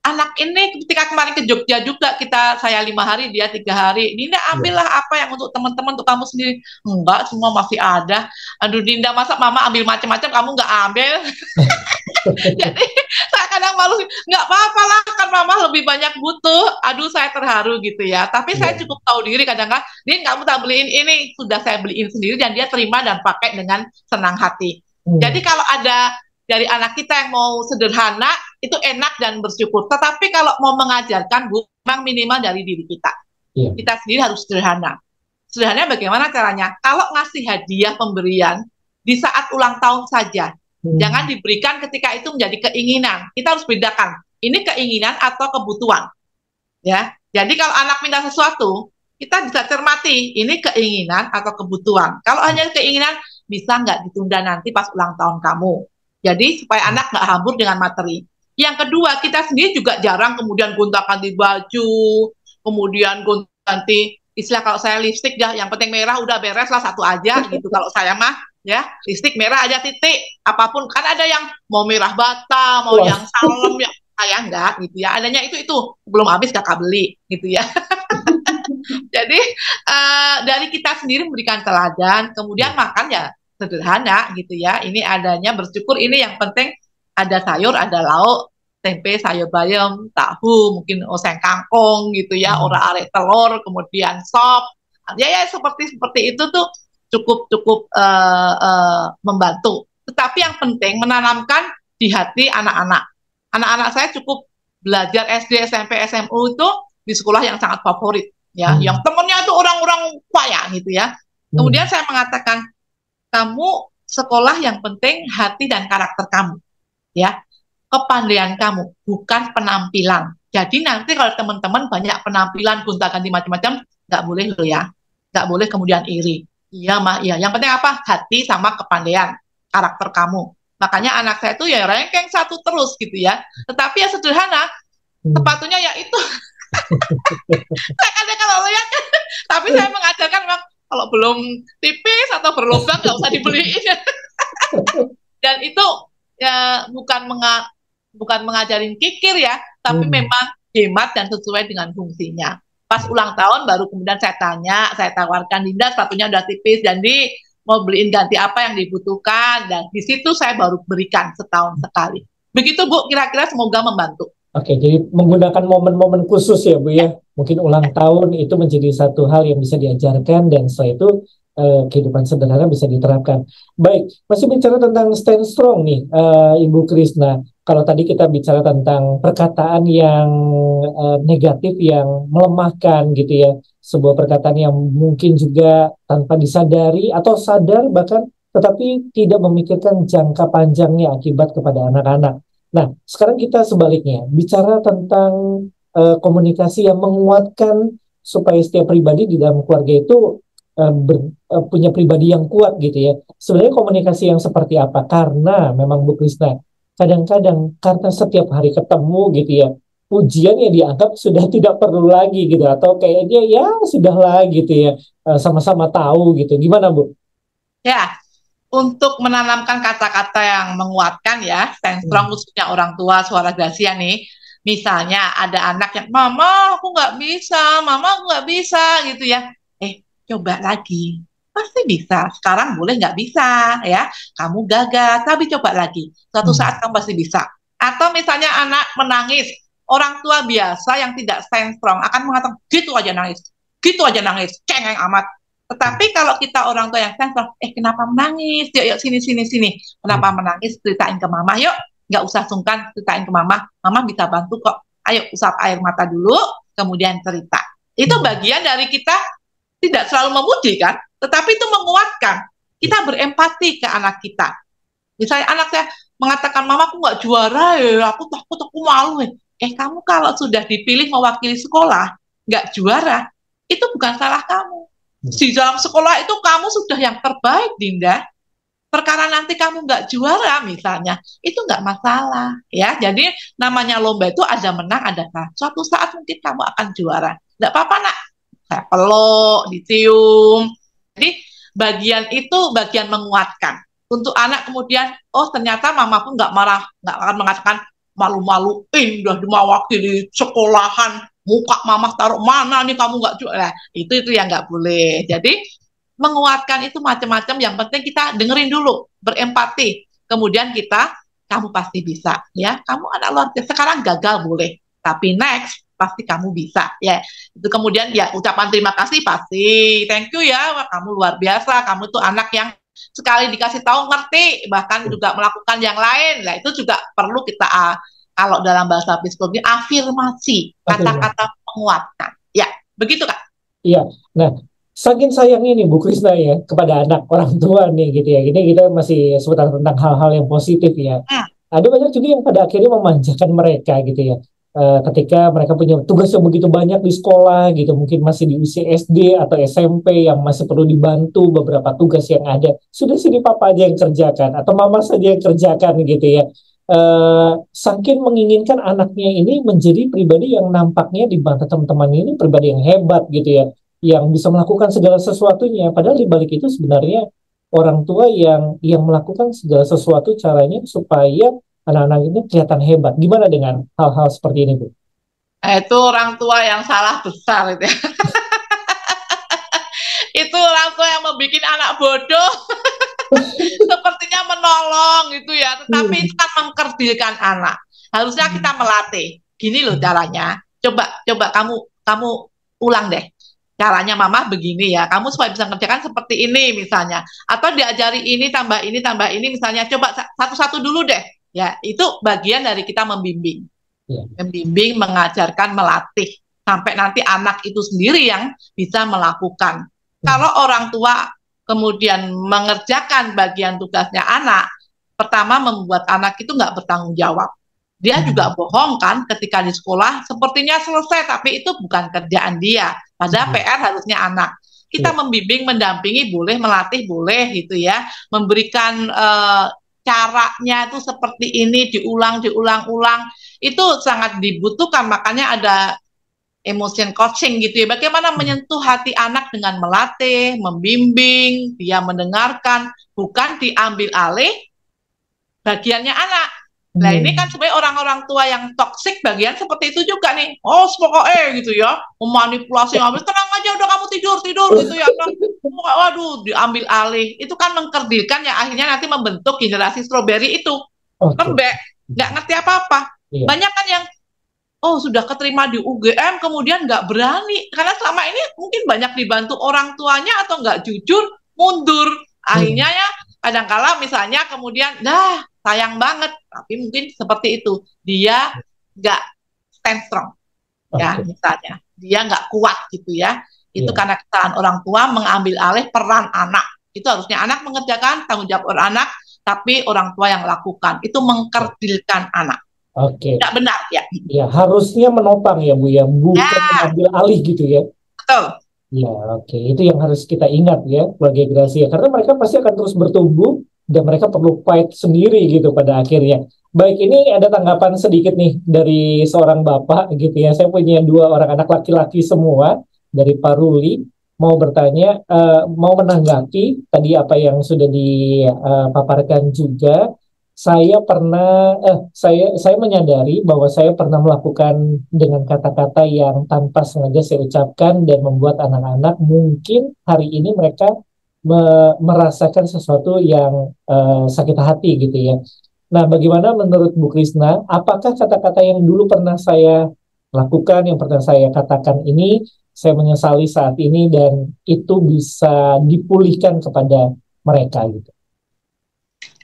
anak ini ketika kemarin ke Jogja juga saya 5 hari dia 3 hari. Dinda Iya. ambillah apa yang untuk teman-teman, untuk kamu sendiri. Enggak, semua masih ada. Aduh Dinda, masa mama ambil macam-macam kamu nggak ambil? Jadi saya kadang malu, nggak apa-apa lah kan mama lebih banyak butuh. Aduh saya terharu gitu ya. Tapi saya Iya. cukup tahu diri kadang-kadang, Din kamu tak beliin ini, sudah saya beliin sendiri dan dia terima dan pakai dengan senang hati. Jadi Hmm. kalau ada dari anak kita yang mau sederhana, itu enak dan bersyukur. Tetapi kalau mau mengajarkan, Bu, memang minimal dari diri kita. Iya. Kita sendiri harus sederhana. Sederhana bagaimana caranya? Kalau ngasih hadiah pemberian di saat ulang tahun saja, jangan Hmm. diberikan ketika itu menjadi keinginan. Kita harus bedakan, ini keinginan atau kebutuhan. Ya, jadi kalau anak minta sesuatu, kita bisa cermati, ini keinginan atau kebutuhan. Kalau hanya keinginan, bisa nggak ditunda nanti pas ulang tahun kamu. Jadi supaya anak nggak hambur dengan materi. Yang kedua, kita sendiri juga jarang kemudian gonta-ganti baju, kemudian gonta-ganti istilah, kalau saya lipstik ya, yang penting merah udah beres lah, satu aja gitu. Kalau saya mah ya lipstik merah aja titik, apapun kan ada yang mau merah bata, mau Wah. yang salem ya. saya enggak gitu ya. Adanya itu belum habis kakak beli gitu ya. Jadi dari kita sendiri memberikan teladan, kemudian makan ya sederhana gitu ya. Ini adanya bersyukur, ini yang penting ada sayur, ada lauk, tempe, sayur bayam, tahu, mungkin oseng kangkung gitu ya, ora arek telur, kemudian sop. Ya seperti seperti itu tuh cukup cukup membantu. Tetapi yang penting menanamkan di hati anak-anak. Anak-anak saya cukup belajar SD, SMP, SMU itu di sekolah yang sangat favorit ya, yang temennya itu orang-orang kaya gitu ya. Kemudian saya mengatakan, kamu sekolah yang penting hati dan karakter kamu ya, kepandaian kamu, bukan penampilan. Jadi nanti kalau teman-teman banyak penampilan gonta-ganti macam-macam, nggak boleh loh ya, nggak boleh kemudian iri. Iya mah, iya. Yang penting apa? Hati sama kepandaian, karakter kamu. Makanya anak saya itu ya ranking satu terus gitu ya. Tetapi ya sederhana, sepatunya ya itu. Saya kadang kalau lihat, tapi saya mengajarkan memang kalau belum tipis atau berlubang nggak usah dibeliin. Dan itu ya bukan mengajarin kikir ya, tapi memang hemat dan sesuai dengan fungsinya. Pas ulang tahun baru kemudian saya tanya, saya tawarkan, Dinda sepatunya udah tipis, jadi mau beliin ganti apa yang dibutuhkan, dan di situ saya baru berikan setahun sekali. Begitu Bu, kira-kira semoga membantu. Oke, jadi menggunakan momen-momen khusus ya Bu ya. Mungkin ulang tahun itu menjadi satu hal yang bisa diajarkan, dan setelah itu kehidupan sederhana bisa diterapkan. Baik, masih bicara tentang stand strong nih, Ibu Krisna. Kalau tadi kita bicara tentang perkataan yang negatif, yang melemahkan gitu ya, sebuah perkataan yang mungkin juga tanpa disadari atau sadar bahkan, tetapi tidak memikirkan jangka panjangnya akibat kepada anak-anak. Nah, sekarang kita sebaliknya, bicara tentang komunikasi yang menguatkan supaya setiap pribadi di dalam keluarga itu punya pribadi yang kuat gitu ya. Sebenarnya komunikasi yang seperti apa? Karena memang Bu Krisna, kadang-kadang karena setiap hari ketemu gitu ya, pujian yang dianggap sudah tidak perlu lagi gitu, atau kayaknya ya sudahlah gitu ya, sama-sama tahu gitu. Gimana Bu? Ya, untuk menanamkan kata-kata yang menguatkan ya, stand strong khususnya orang tua, suara Gracia nih. Misalnya ada anak yang, Mama aku nggak bisa, Mama aku nggak bisa gitu ya. Coba lagi, pasti bisa. Sekarang boleh nggak bisa ya, kamu gagal, tapi coba lagi. Suatu saat kamu pasti bisa. Atau misalnya anak menangis, orang tua biasa yang tidak stand strong akan mengatakan, gitu aja nangis, cengeng amat. Tetapi kalau kita orang tua yang stand strong, kenapa menangis? Yuk sini. Kenapa menangis? Ceritain ke mama, yuk. Nggak usah sungkan, ceritain ke mama. Mama bisa bantu kok. Ayo usap air mata dulu, kemudian cerita. Itu bagian dari kita tidak selalu memuji kan, tetapi itu menguatkan. Kita berempati ke anak kita. Misalnya anak saya mengatakan, Mama aku nggak juara ya, aku takut, aku malu ya. Kamu kalau sudah dipilih mewakili sekolah, nggak juara, itu bukan salah kamu. Di dalam sekolah itu kamu sudah yang terbaik, Dinda. Perkara nanti kamu nggak juara misalnya, itu nggak masalah. Ya, jadi namanya lomba itu ada menang, ada kalah. Suatu saat mungkin kamu akan juara. Nggak apa-apa nak, saya peluk, dicium. Jadi bagian itu bagian menguatkan. Untuk anak kemudian, ternyata mama pun nggak marah, nggak akan mengatakan malu-maluin, udah dimawakili sekolahan, muka mama taruh mana nih kamu nggak jual. Itu yang nggak boleh. Jadi menguatkan itu macam-macam. Yang penting kita dengerin dulu, berempati. Kemudian kamu pasti bisa, ya. Kamu anak luar biasa. Sekarang gagal boleh, tapi next pasti kamu bisa, ya. Itu kemudian ya ucapan terima kasih pasti, thank you ya, kamu luar biasa, kamu tuh anak yang sekali dikasih tahu ngerti, bahkan juga melakukan yang lain. Nah itu juga perlu kita kalau dalam bahasa psikologi afirmasi, kata-kata menguatkan, ya begitu Kak. Iya, nah saking sayangnya nih Bu Krisna ya kepada anak orang tua nih gitu ya, ini kita masih seputar tentang hal-hal yang positif ya. Ada banyak juga yang pada akhirnya memanjakan mereka gitu ya. Ketika mereka punya tugas yang begitu banyak di sekolah gitu, mungkin masih di usia SD atau SMP yang masih perlu dibantu beberapa tugas yang ada, sudah sini papa aja yang kerjakan atau mama saja yang kerjakan gitu ya. Saking menginginkan anaknya ini menjadi pribadi yang nampaknya di mata teman-teman ini pribadi yang hebat gitu ya, yang bisa melakukan segala sesuatunya, padahal di balik itu sebenarnya orang tua yang melakukan segala sesuatu caranya supaya anak-anak ini kelihatan hebat. Gimana dengan hal-hal seperti ini, Bu? Nah, itu orang tua yang salah besar itu ya. Itu orang tua yang membuat anak bodoh sepertinya menolong gitu ya, tetapi Hmm. itu kan mengkerdilkan anak. Harusnya kita melatih. Gini loh caranya. Coba coba kamu ulang deh. Caranya mama begini ya. Kamu supaya bisa mengerjakan seperti ini misalnya. Atau diajari ini tambah ini misalnya. Coba satu-satu dulu deh. Ya, itu bagian dari kita membimbing. Ya. Membimbing, mengajarkan, melatih. Sampai nanti anak itu sendiri yang bisa melakukan. Hmm. Kalau orang tua kemudian mengerjakan bagian tugasnya anak, pertama membuat anak itu nggak bertanggung jawab. Dia juga Hmm. bohong kan ketika di sekolah, sepertinya selesai, tapi itu bukan kerjaan dia. Padahal Hmm. PR harusnya anak. Kita Ya. membimbing, mendampingi boleh, melatih boleh gitu ya. Memberikan caranya itu seperti ini, diulang-ulang, itu sangat dibutuhkan. Makanya ada emotion coaching gitu ya. Bagaimana Hmm. menyentuh hati anak dengan melatih, membimbing, dia mendengarkan, bukan diambil alih bagiannya anak. Nah ini kan Hmm. sebenarnya orang-orang tua yang toksik bagian seperti itu juga nih. Oh pokoknya gitu ya, memanipulasi, ngambil tenang aja udah kamu tidur tidur gitu ya. Waduh diambil alih, itu kan mengkerdilkan ya akhirnya nanti membentuk generasi stroberi itu Oke. lembek, nggak ngerti apa-apa. Iya. Banyak kan yang oh sudah keterima di UGM kemudian nggak berani karena selama ini mungkin banyak dibantu orang tuanya atau nggak jujur mundur akhirnya Hmm. ya kadangkala misalnya kemudian dah sayang banget tapi mungkin seperti itu dia nggak stand strong ya Oke. misalnya dia nggak kuat gitu ya itu Iya. karena kesalahan orang tua mengambil alih peran anak itu harusnya anak mengerjakan tanggung jawab orang anak tapi orang tua yang lakukan itu mengkerdilkan anak Oke. tidak benar ya Ya, harusnya menopang ya, Bu, ya, bukan ya mengambil alih gitu ya. betul. Ya, oke. Itu yang harus kita ingat ya, sebagai generasi ya. Karena mereka pasti akan terus bertumbuh dan mereka perlu fight sendiri gitu pada akhirnya. Baik, ini ada tanggapan sedikit nih dari seorang bapak gitu ya. Saya punya dua orang anak laki-laki semua dari Pak Ruli. Mau bertanya, mau menanggapi tadi apa yang sudah dipaparkan juga. Saya menyadari bahwa saya pernah melakukan dengan kata-kata yang tanpa sengaja saya ucapkan dan membuat anak-anak mungkin hari ini mereka merasakan sesuatu yang sakit hati gitu ya. Nah, bagaimana menurut Bu Krisna? Apakah kata-kata yang dulu pernah saya lakukan, yang pernah saya katakan ini, saya menyesali saat ini dan itu bisa dipulihkan kepada mereka gitu?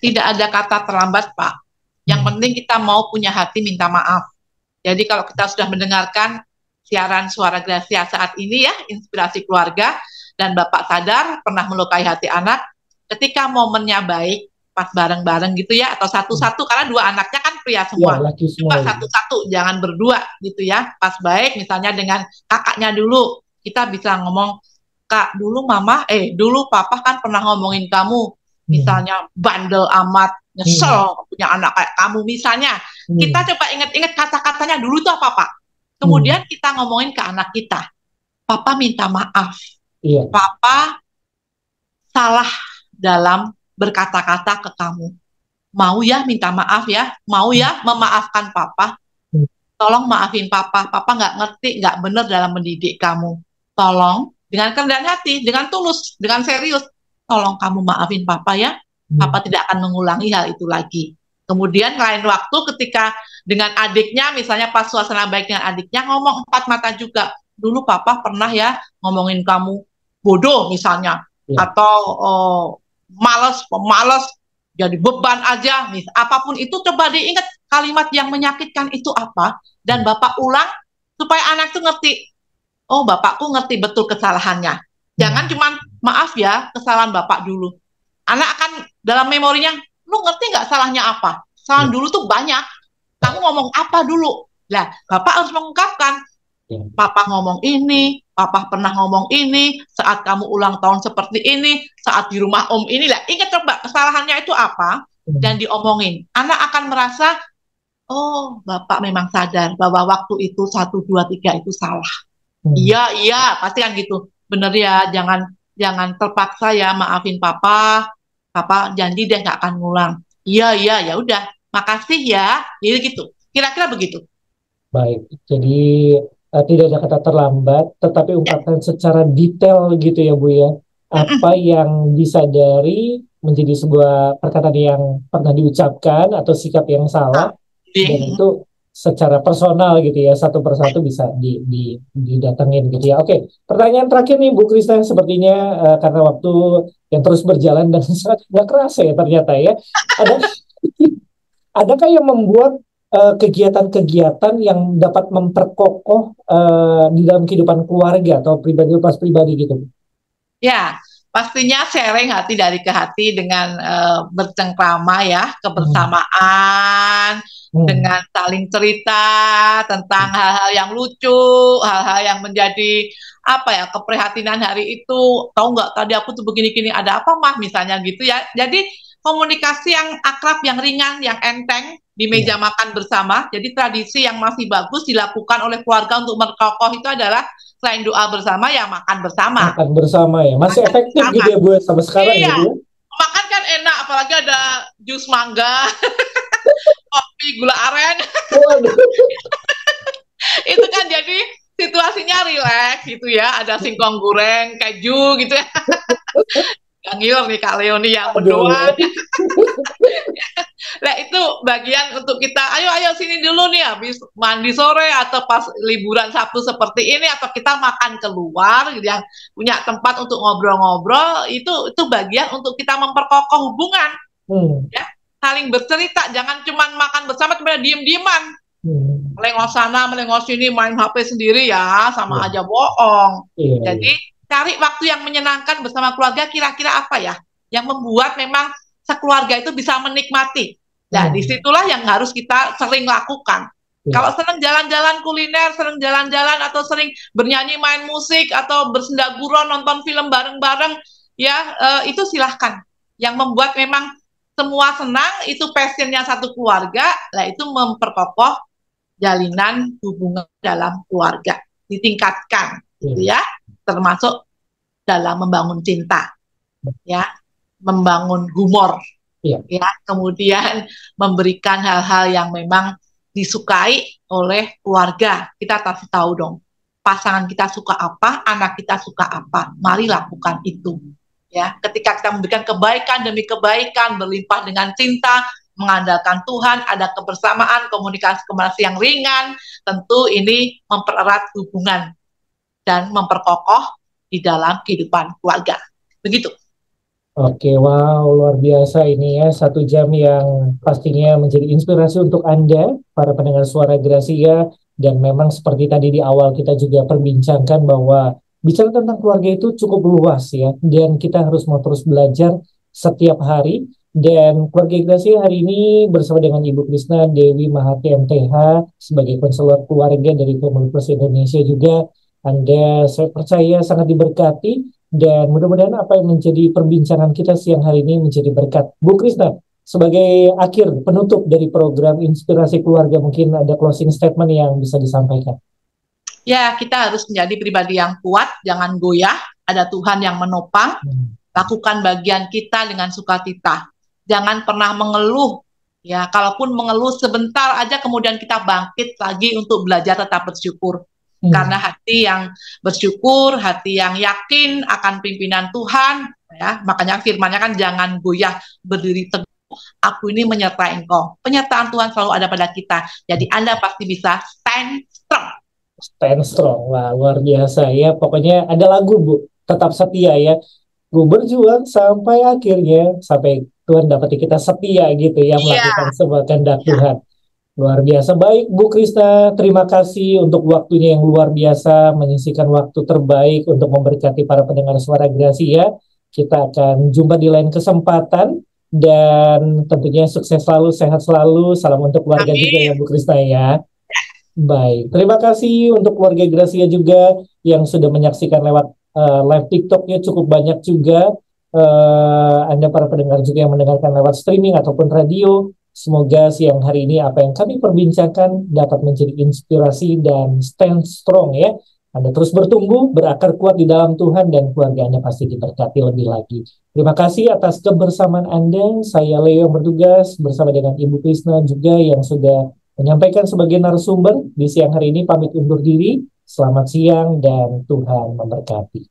Tidak ada kata terlambat, Pak. Yang Hmm. penting kita mau punya hati minta maaf. Jadi kalau kita sudah mendengarkan siaran suara Gracia saat ini ya, inspirasi keluarga, dan Bapak sadar pernah melukai hati anak, ketika momennya baik, pas bareng-bareng gitu ya, atau satu-satu, karena dua anaknya kan pria Ya, semua. laki semua Coba ya. satu-satu, jangan berdua gitu ya. Pas baik, misalnya dengan kakaknya dulu, kita bisa ngomong, Kak, dulu papa kan pernah ngomongin kamu, Hmm. misalnya bandel amat, Hmm. nyesel punya anak kayak kamu misalnya. Kita Hmm. coba ingat-ingat kata-katanya dulu itu apa, Pak? Hmm. Kemudian kita ngomongin ke anak kita, Papa minta maaf, Iya. Papa salah dalam berkata-kata ke kamu. Mau ya minta maaf ya, mau Hmm. ya memaafkan Papa. Hmm. Tolong maafin Papa, Papa nggak ngerti, nggak benar dalam mendidik kamu. Tolong dengan kerendahan hati, dengan tulus, dengan serius. Tolong kamu maafin Papa ya, Hmm. Papa tidak akan mengulangi hal itu lagi. Kemudian lain waktu ketika dengan adiknya, misalnya pas suasana baik dengan adiknya, ngomong empat mata juga. Dulu Papa pernah ya ngomongin kamu bodoh misalnya, Iya. atau males, pemalas, jadi beban aja, apapun itu coba diingat kalimat yang menyakitkan itu apa, dan Hmm. Bapak ulang supaya anak itu ngerti, oh bapakku ngerti betul kesalahannya. Jangan Hmm. cuman maaf ya kesalahan bapak dulu. Anak akan dalam memorinya, lu ngerti nggak salahnya apa? Kesalahan Iya. dulu tuh banyak. Kamu ngomong apa dulu? Lah, bapak harus mengungkapkan. Iya. Papa ngomong ini, Papa pernah ngomong ini, saat kamu ulang tahun seperti ini, saat di rumah Om ini lah. Ingat coba kesalahannya itu apa Hmm. dan diomongin. Anak akan merasa, oh Bapak memang sadar bahwa waktu itu satu dua tiga itu salah. Hmm. Iya, iya, pasti kan gitu. Bener ya, jangan jangan terpaksa ya maafin Papa. Papa janji deh nggak akan ngulang. Iya, iya, ya udah. makasih ya, gitu. Kira-kira begitu. Baik, jadi tidak ada kata terlambat, tetapi Ya. ungkapkan secara detail gitu ya Bu ya. Apa yang disadari menjadi sebuah perkataan yang pernah diucapkan atau sikap yang Ah, salah, dan jadi, itu secara personal gitu ya, satu persatu bisa didatengin gitu ya. Oke, pertanyaan terakhir nih Bu Krista, sepertinya karena waktu yang terus berjalan dan sangat nggak kerasa ya ternyata ya. Ada Adakah yang membuat kegiatan-kegiatan yang dapat memperkokoh di dalam kehidupan keluarga atau pribadi lepas pribadi gitu? ya, pastinya sharing hati dari ke hati dengan bercengkrama ya, Hmm. kebersamaan, Hmm. dengan saling cerita tentang hal-hal yang lucu, hal-hal yang menjadi apa ya, keprihatinan hari itu. Tahu nggak tadi aku tuh begini-gini, ada apa mah misalnya gitu ya. Jadi komunikasi yang akrab, yang ringan, yang enteng di Ya, meja makan bersama. Jadi tradisi yang masih bagus dilakukan oleh keluarga untuk berkokoh itu adalah selain doa bersama ya makan bersama. makan bersama ya. Masih Makan efektif bersama. gitu ya Bu sampai sekarang Iya, gitu ya. makan kan enak, apalagi ada jus mangga, kopi, gula aren. Waduh. Itu kan jadi situasinya rileks gitu ya. Ada singkong goreng, keju gitu ya. Yang ngiler nih Kak Leoni yang Aduh. mendoan. Nah itu bagian untuk kita, ayo ayo sini dulu nih habis mandi sore atau pas liburan Sabtu seperti ini atau kita makan keluar gitu, yang punya tempat untuk ngobrol-ngobrol itu bagian untuk kita memperkokoh hubungan Hmm. ya, saling bercerita, jangan cuma makan bersama kemudian diem-dieman, Hmm. melengos sana melengos sini main HP sendiri ya sama Iya, aja bohong. iya, iya. Jadi cari waktu yang menyenangkan bersama keluarga, kira-kira apa ya yang membuat memang sekeluarga itu bisa menikmati. Nah, Hmm. disitulah yang harus kita sering lakukan. Kalau Iya. senang jalan-jalan kuliner, sering jalan-jalan atau sering bernyanyi, main musik atau bersenda gurau, nonton film bareng-bareng, ya itu silahkan. Yang membuat memang semua senang, itu passionnya satu keluarga, lah itu memperkokoh jalinan hubungan dalam keluarga, ditingkatkan, gitu Iya. ya, termasuk dalam membangun cinta, ya, membangun humor, Iya. ya, kemudian memberikan hal-hal yang memang disukai oleh keluarga. Kita kasih tahu dong, pasangan kita suka apa, anak kita suka apa, mari lakukan itu. Ya, ketika kita memberikan kebaikan demi kebaikan, berlimpah dengan cinta, mengandalkan Tuhan, ada kebersamaan, komunikasi yang ringan, tentu ini mempererat hubungan dan memperkokoh di dalam kehidupan keluarga. Begitu. Oke, wow, luar biasa ini ya. 1 jam yang pastinya menjadi inspirasi untuk Anda, para pendengar suara Gracia. Dan memang seperti tadi di awal kita juga perbincangkan bahwa bicara tentang keluarga itu cukup luas ya. Dan kita harus mau terus belajar setiap hari. Dan keluarga Gracia hari ini bersama dengan Ibu Krisna Dewi Maharti MTH sebagai konselor keluarga dari Family First Indonesia juga. Anda, saya percaya sangat diberkati dan mudah-mudahan apa yang menjadi perbincangan kita siang hari ini menjadi berkat. Bu Krisna, sebagai akhir penutup dari program Inspirasi Keluarga, mungkin ada closing statement yang bisa disampaikan. Ya, kita harus menjadi pribadi yang kuat, jangan goyah, ada Tuhan yang menopang, Hmm. lakukan bagian kita dengan sukacita. Jangan pernah mengeluh, ya, kalaupun mengeluh sebentar aja kemudian kita bangkit lagi untuk belajar tetap bersyukur. Karena Hmm. hati yang bersyukur, hati yang yakin akan pimpinan Tuhan, ya, makanya firman-Nya kan jangan goyah, berdiri teguh. Aku ini menyertai engkau. Penyertaan Tuhan selalu ada pada kita. Jadi Anda pasti bisa stand strong. Stand strong, wah luar biasa ya. Pokoknya ada lagu Bu, tetap setia ya. Gue berjuang sampai akhirnya, sampai Tuhan dapati kita setia gitu ya, Iya, melakukan semua kehendak iya. Tuhan. Luar biasa. Baik, Bu Krista, terima kasih untuk waktunya yang luar biasa, menyisihkan waktu terbaik untuk memberkati para pendengar suara Gracia. Kita akan jumpa di lain kesempatan, dan tentunya sukses selalu, sehat selalu. Salam untuk keluarga juga ya, Amin. Bu Krista ya. Baik, terima kasih untuk keluarga Gracia juga yang sudah menyaksikan lewat live TikToknya cukup banyak juga. Anda para pendengar juga yang mendengarkan lewat streaming ataupun radio. Semoga siang hari ini apa yang kami perbincangkan dapat menjadi inspirasi dan stand strong ya. Anda terus bertumbuh, berakar kuat di dalam Tuhan, dan keluarga Anda pasti diberkati lebih lagi. Terima kasih atas kebersamaan Anda. Saya Leo yang bertugas bersama dengan Ibu Krisna juga yang sudah menyampaikan sebagai narasumber di siang hari ini. Pamit undur diri. Selamat siang dan Tuhan memberkati.